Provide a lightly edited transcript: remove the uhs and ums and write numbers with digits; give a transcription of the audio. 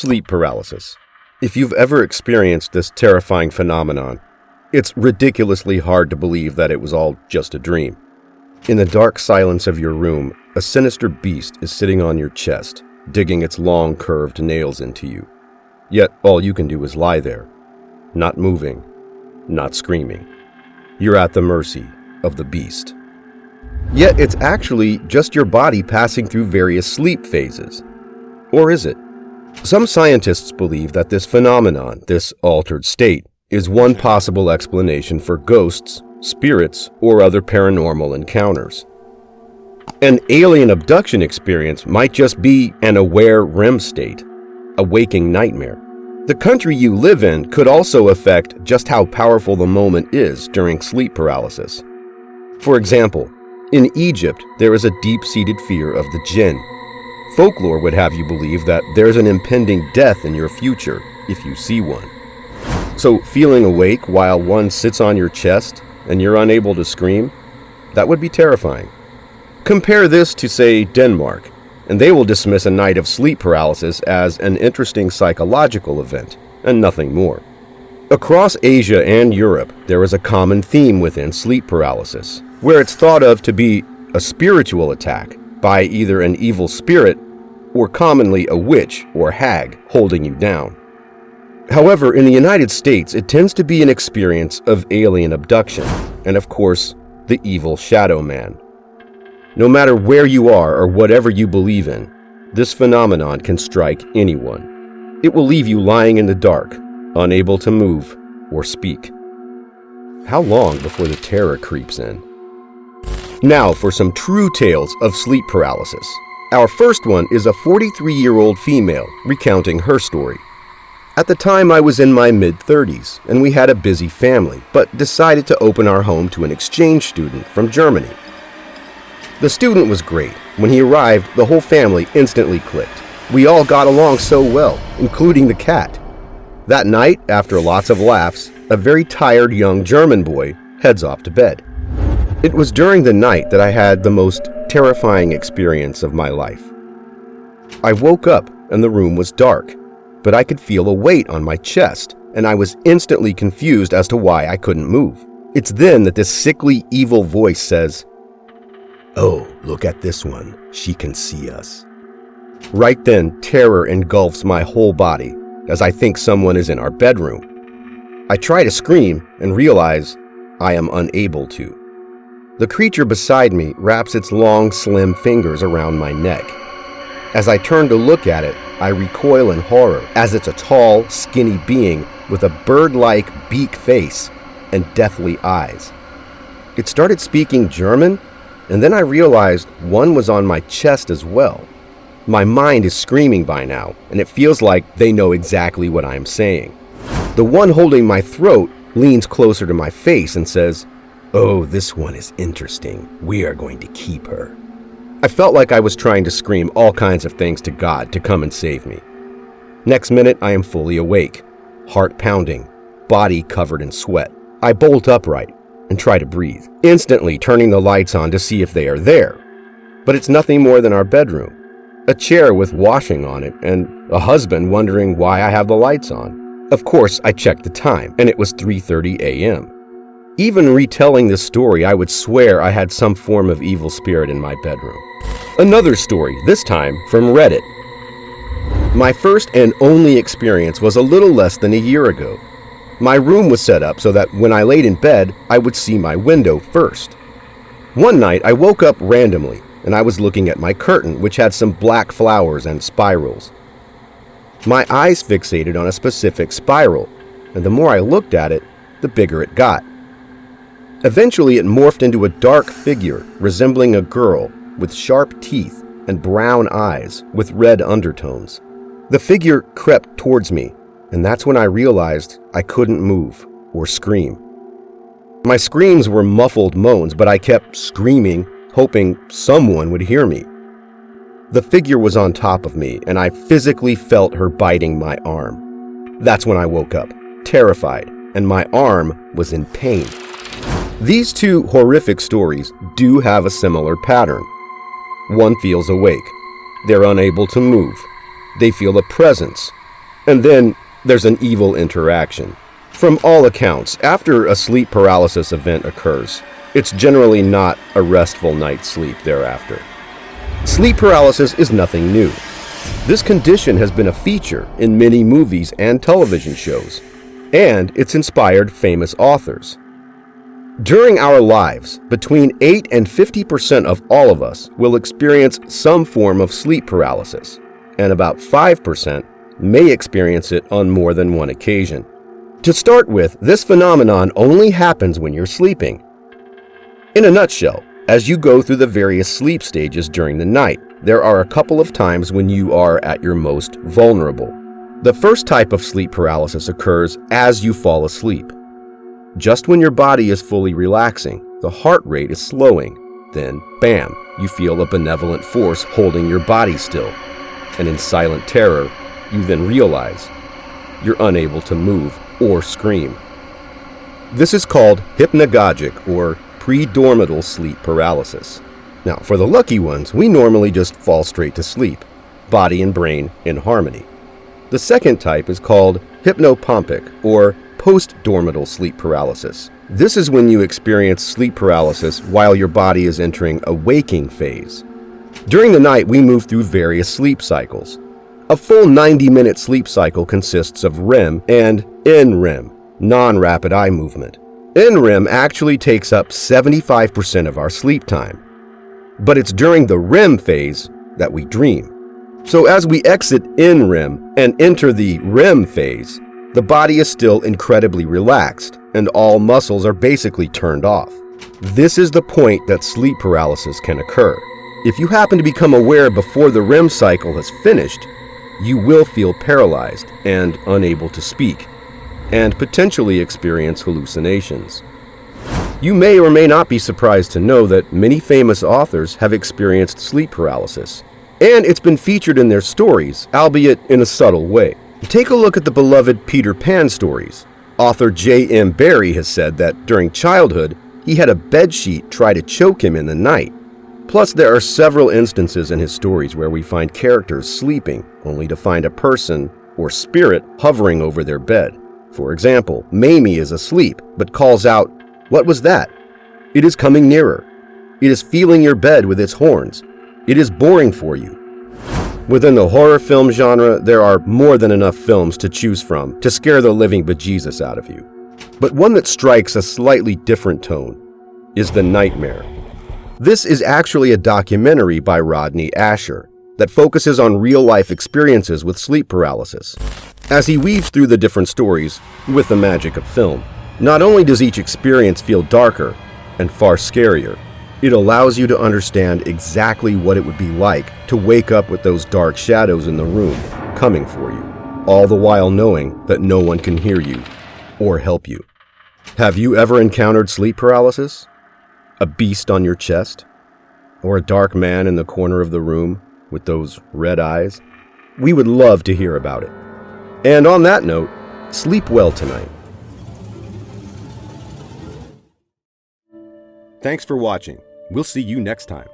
Sleep paralysis. If you've ever experienced this terrifying phenomenon, it's ridiculously hard to believe that it was all just a dream. In the dark silence of your room, a sinister beast is sitting on your chest, digging its long, curved nails into you. Yet all you can do is lie there, not moving, not screaming. You're at the mercy of the beast. Yet it's actually just your body passing through various sleep phases. Or is it? Some scientists believe that this phenomenon, this altered state, is one possible explanation for ghosts, spirits, or other paranormal encounters. An alien abduction experience might just be an aware REM state, a waking nightmare. The country you live in could also affect just how powerful the moment is during sleep paralysis. For example, in Egypt, there is a deep-seated fear of the jinn. Folklore would have you believe that there's an impending death in your future if you see one. So feeling awake while one sits on your chest and you're unable to scream, that would be terrifying. Compare this to, say, Denmark, and they will dismiss a night of sleep paralysis as an interesting psychological event, and nothing more. Across Asia and Europe, there is a common theme within sleep paralysis, where it's thought of to be a spiritual attack by either an evil spirit or commonly a witch or hag holding you down. However, in the United States, it tends to be an experience of alien abduction, and of course, the evil shadow man. No matter where you are or whatever you believe in, this phenomenon can strike anyone. It will leave you lying in the dark, unable to move or speak. How long before the terror creeps in? Now for some true tales of sleep paralysis. Our first one is a 43-year-old female recounting her story. At the time, I was in my mid-30s, and we had a busy family, but decided to open our home to an exchange student from Germany. The student was great. When he arrived, the whole family instantly clicked. We all got along so well, including the cat. That night, after lots of laughs, a very tired young German boy heads off to bed. It was during the night that I had the most terrifying experience of my life. I woke up and the room was dark, but I could feel a weight on my chest, and I was instantly confused as to why I couldn't move. It's then that this sickly, evil voice says, "Oh, look at this one. She can see us." Right then, terror engulfs my whole body as I think someone is in our bedroom. I try to scream and realize I am unable to. The creature beside me wraps its long, slim fingers around my neck. As I turn to look at it, I recoil in horror, as it's a tall, skinny being with a bird-like beak face and deathly eyes. It started speaking German, and then I realized one was on my chest as well. My mind is screaming by now, and it feels like they know exactly what I'm saying. The one holding my throat leans closer to my face and says, "Oh, this one is interesting. We are going to keep her." I felt like I was trying to scream all kinds of things to God to come and save me. Next minute, I am fully awake, heart pounding, body covered in sweat. I bolt upright and try to breathe, instantly turning the lights on to see if they are there. But it's nothing more than our bedroom, a chair with washing on it, and a husband wondering why I have the lights on. Of course, I checked the time, and it was 3:30 a.m. Even retelling this story, I would swear I had some form of evil spirit in my bedroom. Another story, this time from Reddit. My first and only experience was a little less than a year ago. My room was set up so that when I laid in bed, I would see my window first. One night, I woke up randomly, and I was looking at my curtain, which had some black flowers and spirals. My eyes fixated on a specific spiral, and the more I looked at it, the bigger it got. Eventually, it morphed into a dark figure resembling a girl with sharp teeth and brown eyes with red undertones. The figure crept towards me, and that's when I realized I couldn't move or scream. My screams were muffled moans, but I kept screaming, hoping someone would hear me. The figure was on top of me, and I physically felt her biting my arm. That's when I woke up, terrified, and my arm was in pain. These two horrific stories do have a similar pattern. One feels awake. They're unable to move. They feel a presence, And then there's an evil interaction. From all accounts, after a sleep paralysis event occurs, it's generally not a restful night's sleep thereafter. Sleep paralysis is nothing new. This condition has been a feature in many movies and television shows, and it's inspired famous authors. During our lives, between 8 and 50% of all of us will experience some form of sleep paralysis, and about 5% may experience it on more than one occasion. To start with, this phenomenon only happens when you're sleeping. In a nutshell, as you go through the various sleep stages during the night, there are a couple of times when you are at your most vulnerable. The first type of sleep paralysis occurs as you fall asleep. Just when your body is fully relaxing, the heart rate is slowing. Then, bam, you feel a benevolent force holding your body still. And in silent terror, you then realize you're unable to move or scream. This is called hypnagogic or pre-dormital sleep paralysis. Now, for the lucky ones, we normally just fall straight to sleep, body and brain in harmony. The second type is called hypnopompic or post-dormital sleep paralysis. This is when you experience sleep paralysis while your body is entering a waking phase. During the night, we move through various sleep cycles. A full 90-minute sleep cycle consists of REM and NREM, non-rapid eye movement. NREM actually takes up 75% of our sleep time. But it's during the REM phase that we dream. So as we exit NREM and enter the REM phase, the body is still incredibly relaxed and all muscles are basically turned off. This is the point that sleep paralysis can occur. If you happen to become aware before the REM cycle has finished, you will feel paralyzed and unable to speak, and potentially experience hallucinations. You may or may not be surprised to know that many famous authors have experienced sleep paralysis, and it's been featured in their stories, albeit in a subtle way. Take a look at the beloved Peter Pan stories. Author J.M. Barrie has said that during childhood, he had a bedsheet try to choke him in the night. Plus, there are several instances in his stories where we find characters sleeping, only to find a person or spirit hovering over their bed. For example, Mamie is asleep, but calls out, "What was that?" It is coming nearer. It is feeling your bed with its horns. It is boring for you. Within the horror film genre, there are more than enough films to choose from to scare the living bejesus out of you. But one that strikes a slightly different tone is The Nightmare. This is actually a documentary by Rodney Asher that focuses on real-life experiences with sleep paralysis. As he weaves through the different stories with the magic of film, not only does each experience feel darker and far scarier, it allows you to understand exactly what it would be like to wake up with those dark shadows in the room coming for you, all the while knowing that no one can hear you or help you. Have you ever encountered sleep paralysis? A beast on your chest? Or a dark man in the corner of the room with those red eyes? We would love to hear about it. And on that note, sleep well tonight. Thanks for watching. We'll see you next time.